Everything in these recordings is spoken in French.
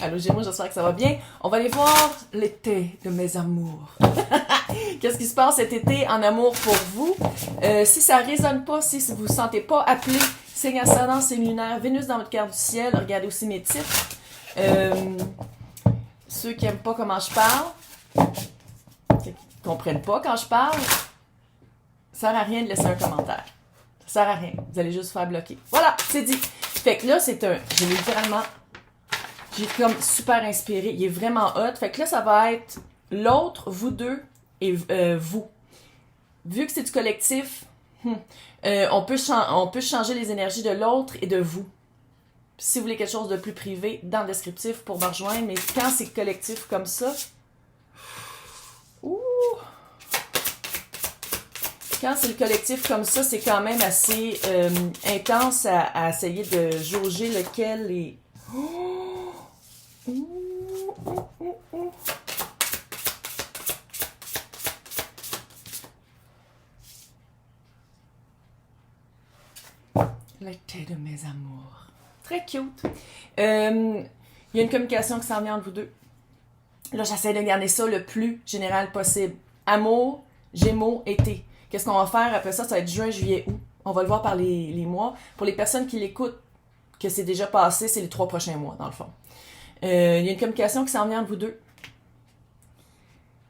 Allô Gémeaux, j'espère que ça va bien. On va aller voir l'été de mes amours. Qu'est-ce qui se passe cet été en amour pour vous? Si ça résonne pas, si vous vous sentez pas appelé, signe ascendant, signe lunaire, Vénus dans votre carte du ciel, regardez aussi mes titres. Ceux qui aiment pas comment je parle, qui comprennent pas quand je parle, ça sert à rien de laisser un commentaire. Ça sert à rien. Vous allez juste faire bloquer. Voilà, c'est dit. Fait que là, j'ai littéralement, j'ai comme super inspiré. Il est vraiment hot. Fait que là, ça va être l'autre, vous deux et vous. Vu que c'est du collectif, on peut changer les énergies de l'autre et de vous. Si vous voulez quelque chose de plus privé, dans le descriptif pour me rejoindre. Mais quand c'est collectif comme ça, ouh, quand c'est le collectif comme ça, c'est quand même assez intense à essayer de jauger lequel est... Oh! Ouh, ouh, ouh, ouh. L'été de mes amours. Très cute. Il y a une communication qui s'en vient entre vous deux. Là, j'essaie de garder ça le plus général possible. Amour, Gémeaux, été. Qu'est-ce qu'on va faire après ça? Ça va être juin, juillet, août. On va le voir par les mois. Pour les personnes qui l'écoutent, que c'est déjà passé, c'est les 3 prochains mois, dans le fond. Il y a une communication qui s'en vient entre vous deux.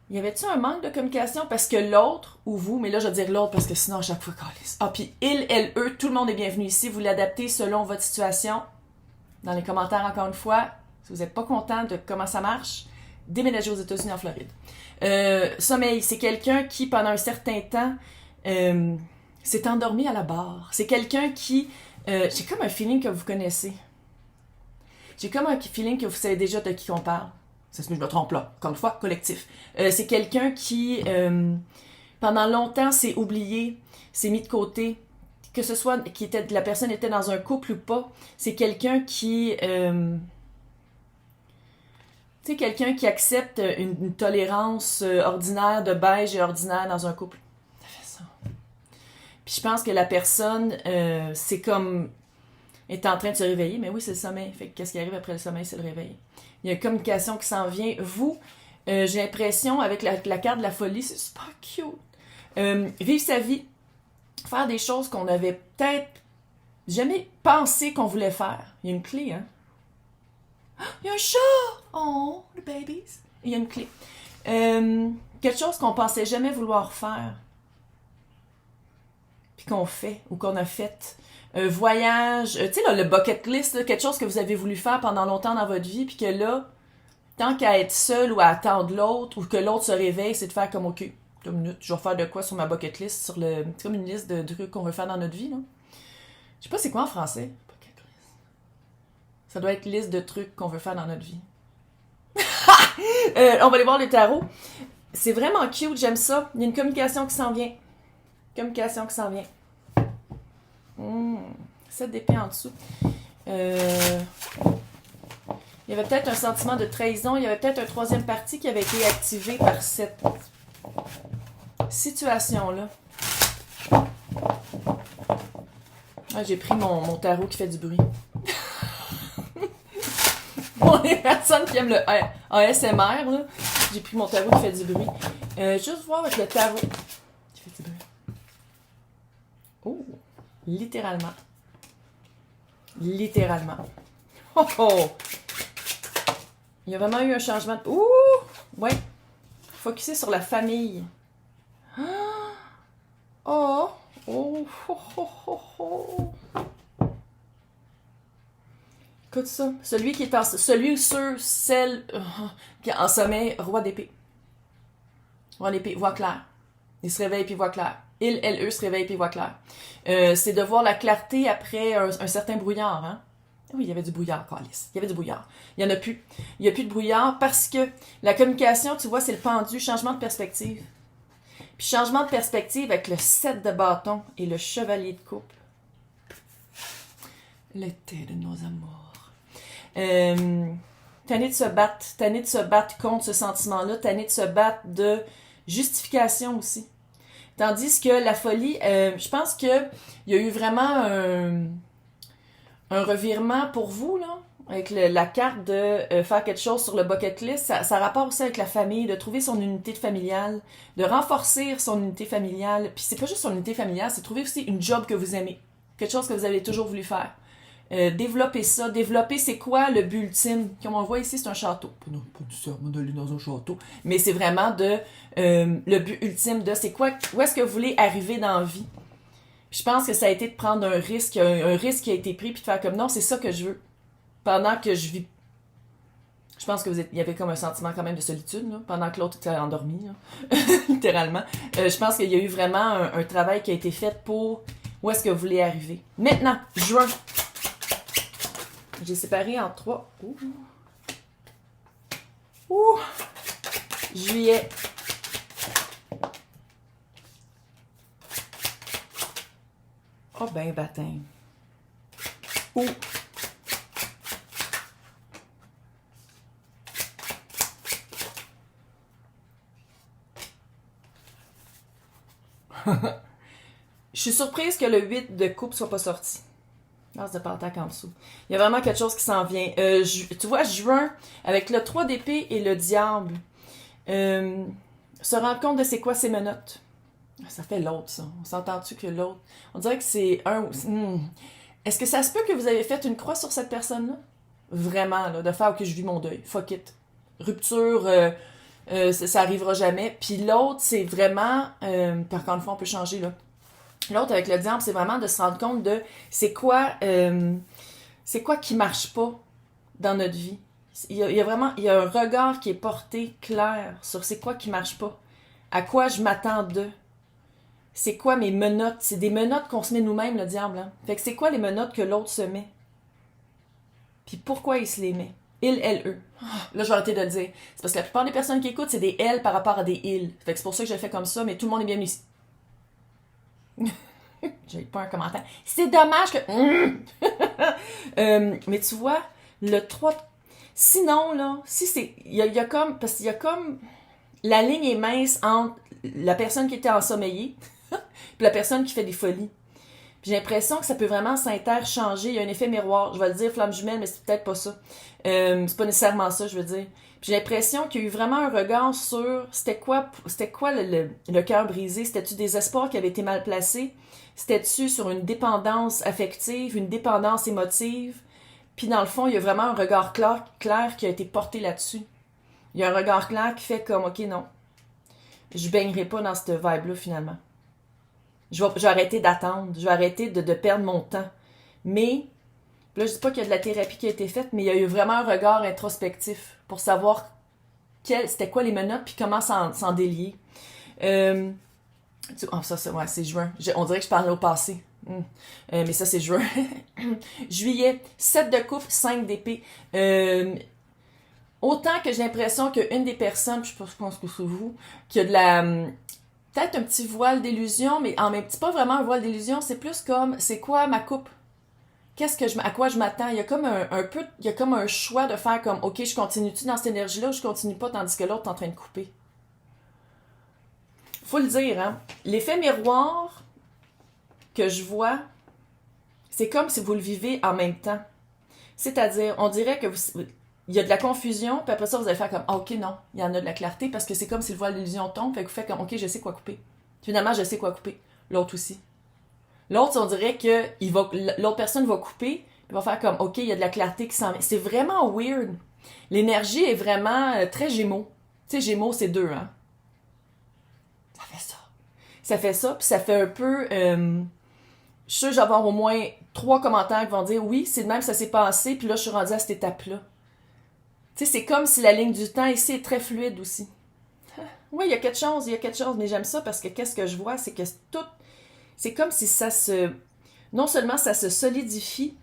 Y avait-tu un manque de communication? Parce que l'autre, ou vous, mais là je vais dire l'autre parce que sinon à chaque fois, calisse. Ah, puis il, elle, eux, tout le monde est bienvenu ici. Vous l'adaptez selon votre situation. Dans les commentaires, encore une fois, si vous n'êtes pas content de comment ça marche, déménagez aux États-Unis, en Floride. Sommeil, c'est quelqu'un qui, pendant un certain temps, s'est endormi à la barre. C'est quelqu'un qui... j'ai comme un feeling que vous connaissez. J'ai comme un feeling que vous savez déjà de qui on parle. Ça se met, je me trompe là. Encore une fois, collectif. C'est quelqu'un qui, pendant longtemps, s'est oublié, s'est mis de côté. Que ce soit la personne était dans un couple ou pas, c'est quelqu'un qui... tu sais, quelqu'un qui accepte une tolérance ordinaire de beige et ordinaire dans un couple. Ça fait ça. Puis je pense que la personne, c'est comme... est en train de se réveiller, mais oui, c'est le sommeil. Fait que qu'est-ce qui arrive après le sommeil, c'est le réveil. Il y a une communication qui s'en vient. Vous, j'ai l'impression, avec la carte de la folie, c'est super cute. Vivre sa vie, faire des choses qu'on avait peut-être jamais pensé qu'on voulait faire. Il y a une clé, hein? Il y a un chat! Oh, les babies! Il y a une clé. Quelque chose qu'on pensait jamais vouloir faire. Puis qu'on fait, ou qu'on a fait. Un voyage, tu sais, là, le bucket list, là, quelque chose que vous avez voulu faire pendant longtemps dans votre vie, puis que là, tant qu'à être seul ou à attendre l'autre, ou que l'autre se réveille, c'est de faire comme, OK, 2 minutes, je vais faire de quoi sur ma bucket list, c'est comme une liste de trucs qu'on veut faire dans notre vie, là. Je sais pas c'est quoi en français. Bucket list. Ça doit être liste de trucs qu'on veut faire dans notre vie. On va aller voir le tarot. C'est vraiment cute, j'aime ça. Il y a une communication qui s'en vient. Communication qui s'en vient. 7 d'épée en dessous. Il y avait peut-être un sentiment de trahison. Il y avait peut-être un troisième parti qui avait été activé par cette situation-là. Ah, j'ai pris mon tarot qui fait du bruit. Pour les personnes qui aiment le ASMR, là, j'ai pris mon tarot qui fait du bruit. Juste voir avec le tarot qui fait du bruit. Oh! Littéralement. Littéralement. Oh, oh! Il y a vraiment eu un changement de... Ouh! Ouais. Focuser sur la famille. Oh! Oh! Oh! Oh! Oh! Oh! Écoute ça. Celui qui est en... Celui ou celle qui est en sommeil, roi d'épée. Roi d'épée, voix claire. Il se réveille puis voit clair. Il, elle, eux se réveille puis voit clair. C'est de voir la clarté après un certain brouillard, hein? Oui, il y avait du brouillard, Calice. Il y avait du brouillard. Il n'y en a plus. Il n'y a plus de brouillard parce que la communication, tu vois, c'est le pendu, changement de perspective. Puis changement de perspective avec le 7 de bâton et le chevalier de coupe. L'été de nos amours. Tanné de se battre contre ce sentiment-là, tanné de se battre de justification aussi. Tandis que la folie, je pense que il y a eu vraiment un revirement pour vous, là. avec la carte de faire quelque chose sur le bucket list, ça rapporte aussi avec la famille, de trouver son unité familiale, de renforcer son unité familiale. Puis c'est pas juste son unité familiale, c'est trouver aussi une job que vous aimez, quelque chose que vous avez toujours voulu faire. Développer ça, développer c'est quoi le but ultime. Comme on voit ici, c'est un château. Pas nécessairement d'aller dans un château, mais c'est vraiment de le but ultime de c'est quoi, où est-ce que vous voulez arriver dans la vie. Puis je pense que ça a été de prendre un risque qui a été pris, puis de faire comme non, c'est ça que je veux. Pendant que je vis. Je pense que il y avait comme un sentiment quand même de solitude, là, pendant que l'autre était endormi, là. Littéralement. Je pense qu'il y a eu vraiment un travail qui a été fait pour où est-ce que vous voulez arriver. Maintenant, juin. J'ai séparé en 3. Ouh. Juillet. Oh ben, baptême. Ouh. Je suis surprise que le 8 de coupe soit pas sorti. L'as de pentacle en dessous. Il y a vraiment quelque chose qui s'en vient. Tu vois, juin, avec le 3 d'épée et le diable, se rendre compte de c'est quoi ses menottes. Ça fait l'autre, ça. On s'entend-tu que l'autre... On dirait que c'est un... Est-ce que ça se peut que vous avez fait une croix sur cette personne-là? Vraiment, là, de faire que je vis mon deuil. Fuck it. Rupture, ça arrivera jamais. Puis l'autre, c'est vraiment... par contre, une fois, on peut changer, là. L'autre, avec le diable, c'est vraiment de se rendre compte de c'est quoi qui marche pas dans notre vie. Il y a un regard qui est porté clair sur c'est quoi qui marche pas. À quoi je m'attends de. C'est quoi mes menottes? C'est des menottes qu'on se met nous-mêmes, le diable. Hein? Fait que c'est quoi les menottes que l'autre se met? Puis pourquoi il se les met? Il, elle, eux. Là, je vais arrêter de le dire. C'est parce que la plupart des personnes qui écoutent, c'est des elles par rapport à des ils. Fait que c'est pour ça que je le fais comme ça, mais tout le monde est bienvenu ici. J'ai pas un commentaire. C'est dommage que... mais tu vois, le 3... Sinon, là, si c'est... Il y a comme... Parce qu'il y a comme... La ligne est mince entre la personne qui était ensommeillée puis la personne qui fait des folies. Puis j'ai l'impression que ça peut vraiment s'interchanger. Il y a un effet miroir. Je vais le dire flamme jumelle, mais c'est peut-être pas ça. C'est pas nécessairement ça, je veux dire. Puis j'ai l'impression qu'il y a eu vraiment un regard sur c'était quoi le cœur brisé. C'était-tu des espoirs qui avaient été mal placés? C'était-tu sur une dépendance affective, une dépendance émotive? Puis dans le fond, il y a vraiment un regard clair qui a été porté là-dessus. Il y a un regard clair qui fait comme, OK, non, je baignerai pas dans cette vibe-là, finalement. Je vais arrêter d'attendre, je vais arrêter de perdre mon temps. Mais, là, je dis pas qu'il y a de la thérapie qui a été faite, mais il y a eu vraiment un regard introspectif pour savoir c'était quoi les menottes puis comment s'en délier. C'est juin. On dirait que je parlais au passé. Mais ça, c'est juin. Juillet, 7 de coupe, 5 d'épée. Autant que j'ai l'impression qu'une des personnes, je pense que c'est vous, qui a de la... peut-être un petit voile d'illusion, mais en même temps, pas vraiment un voile d'illusion, c'est plus comme, c'est quoi ma coupe? À quoi je m'attends? Il y a comme il y a comme un choix de faire comme, OK, je continue-tu dans cette énergie-là ou je continue pas tandis que l'autre est en train de couper? Faut le dire, hein? L'effet miroir que je vois, c'est comme si vous le vivez en même temps. C'est-à-dire, on dirait que il y a de la confusion, puis après ça, vous allez faire comme, ah, OK, non, il y en a de la clarté, parce que c'est comme si le voile d'illusion tombe, fait que vous faites comme, OK, je sais quoi couper. Finalement, je sais quoi couper. L'autre aussi. L'autre, on dirait que l'autre personne va couper, puis va faire comme, OK, il y a de la clarté qui s'en vient. C'est vraiment weird. L'énergie est vraiment très Gémeaux. Tu sais, Gémeaux, c'est 2, hein? Ça fait ça. Ça fait ça, puis ça fait un peu... je suis sûre que je vais avoir au moins 3 commentaires qui vont dire, oui, c'est de même que ça s'est passé, puis là, je suis rendue à cette étape-là. Tu sais, c'est comme si la ligne du temps ici est très fluide aussi. Oui, il y a quelque chose, mais j'aime ça parce que qu'est-ce que je vois, c'est que tout... C'est comme si ça se... Non seulement ça se solidifie,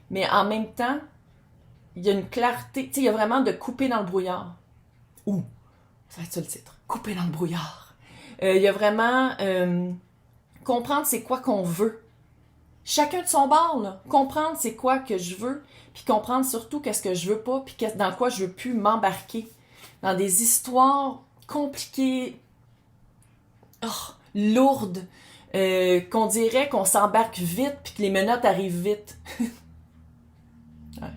mais en même temps, il y a une clarté. Tu sais, il y a vraiment de couper dans le brouillard. Ouh! Ça va être ça le titre. Couper dans le brouillard. Il y a vraiment... comprendre c'est quoi qu'on veut. Chacun de son bord, là. Comprendre c'est quoi que je veux, puis comprendre surtout qu'est-ce que je veux pas, puis dans quoi je veux plus m'embarquer. Dans des histoires compliquées, lourdes, qu'on dirait qu'on s'embarque vite, puis que les menottes arrivent vite. Ouais.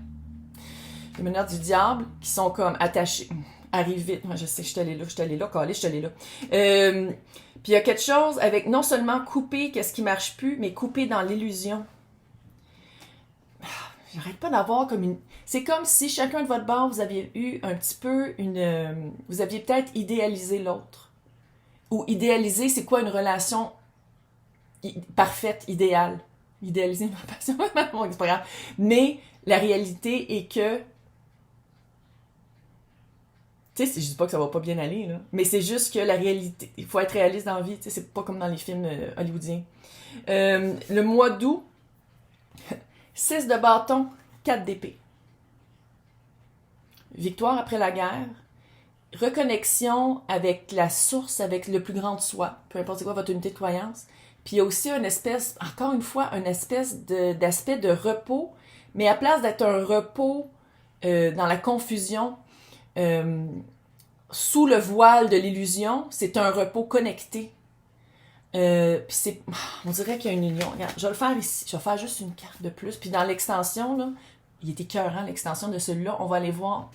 les meneurs du diable qui sont comme attachés. Arrive vite. Moi, je sais, je suis allée là, calé, je suis allée là. Puis il y a quelque chose avec non seulement couper qu'est-ce qui marche plus, mais couper dans l'illusion. J'arrête pas d'avoir comme une... C'est comme si chacun de votre bord, vous aviez eu un petit peu une... Vous aviez peut-être idéalisé l'autre. Ou idéaliser, c'est quoi une relation parfaite, idéale? Idéaliser ma passion, c'est pas grave. Mais la réalité est que... Tu sais, je dis pas que ça va pas bien aller, là. Mais c'est juste que la réalité... Il faut être réaliste dans la vie, tu sais, c'est pas comme dans les films hollywoodiens. Le mois d'août, 6 de bâton, 4 d'épée. Victoire après la guerre, reconnexion avec la source, avec le plus grand de soi, peu importe c'est quoi votre unité de croyance. Puis il y a aussi une espèce, encore une fois, une espèce d'aspect de repos, mais à place d'être un repos dans la confusion, sous le voile de l'illusion, c'est un repos connecté. Puis c'est, on dirait qu'il y a une union. Regarde, je vais le faire ici. Je vais faire juste une carte de plus. Puis dans l'extension, là, il est écœurant, l'extension de celui-là. On va aller voir.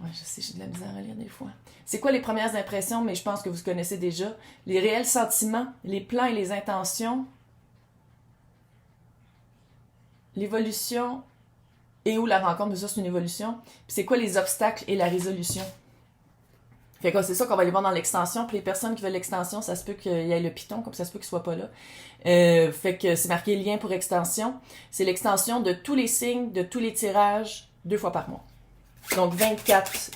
Ouais, je sais, j'ai de la misère à lire des fois. C'est quoi les premières impressions, mais je pense que vous connaissez déjà. Les réels sentiments, les plans et les intentions. L'évolution et où la rencontre, mais ça c'est une évolution. Puis c'est quoi les obstacles et la résolution. Fait que c'est ça qu'on va aller voir dans l'extension. Puis les personnes qui veulent l'extension, ça se peut qu'il y ait le piton, comme ça se peut qu'il soit pas là. Fait que c'est marqué lien pour extension. C'est l'extension de tous les signes, de tous les tirages, 2 fois par mois. Donc 24.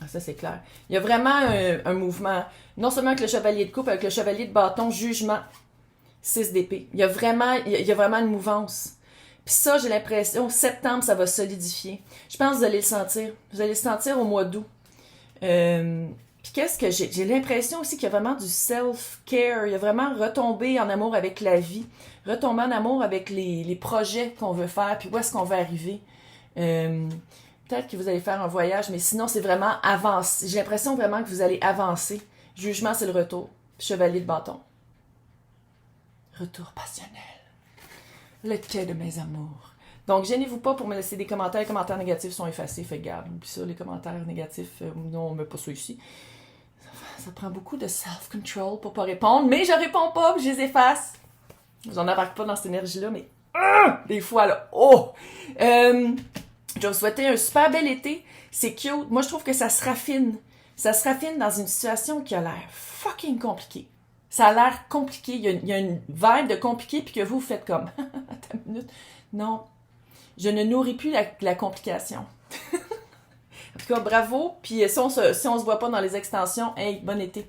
Ah, ça c'est clair. Il y a vraiment un mouvement. Non seulement avec le chevalier de coupe, avec le chevalier de bâton, jugement, 6 d'épée. Il y a vraiment une mouvance. Puis ça, j'ai l'impression, septembre, ça va solidifier. Je pense que vous allez le sentir. Vous allez le sentir au mois d'août. Puis qu'est-ce que j'ai l'impression aussi qu'il y a vraiment du self-care. Il y a vraiment retomber en amour avec la vie. Retomber en amour avec les projets qu'on veut faire, puis où est-ce qu'on veut arriver. Peut-être que vous allez faire un voyage, mais sinon, c'est vraiment avancer. J'ai l'impression vraiment que vous allez avancer. Jugement, c'est le retour. Chevalier de bâton. Retour passionnel. Le quai de mes amours. Donc, gênez-vous pas pour me laisser des commentaires. Les commentaires négatifs sont effacés. Fait garde. Puis ça, les commentaires négatifs, non, on met pas ça ici. Ça prend beaucoup de self-control pour pas répondre. Mais je réponds pas, puis je les efface. Vous en embarquez pas dans cette énergie-là, mais... des fois, là. Oh! Je vais vous souhaiter un super bel été. C'est cute. Moi, je trouve que ça se raffine. Ça se raffine dans une situation qui a l'air fucking compliquée. Ça a l'air compliqué. Il y a une vibe de compliqué, puis que vous faites comme... Attends une minute. Non. Je ne nourris plus la complication. En tout cas, bravo. Puis si on se voit pas dans les extensions, hey, bon été.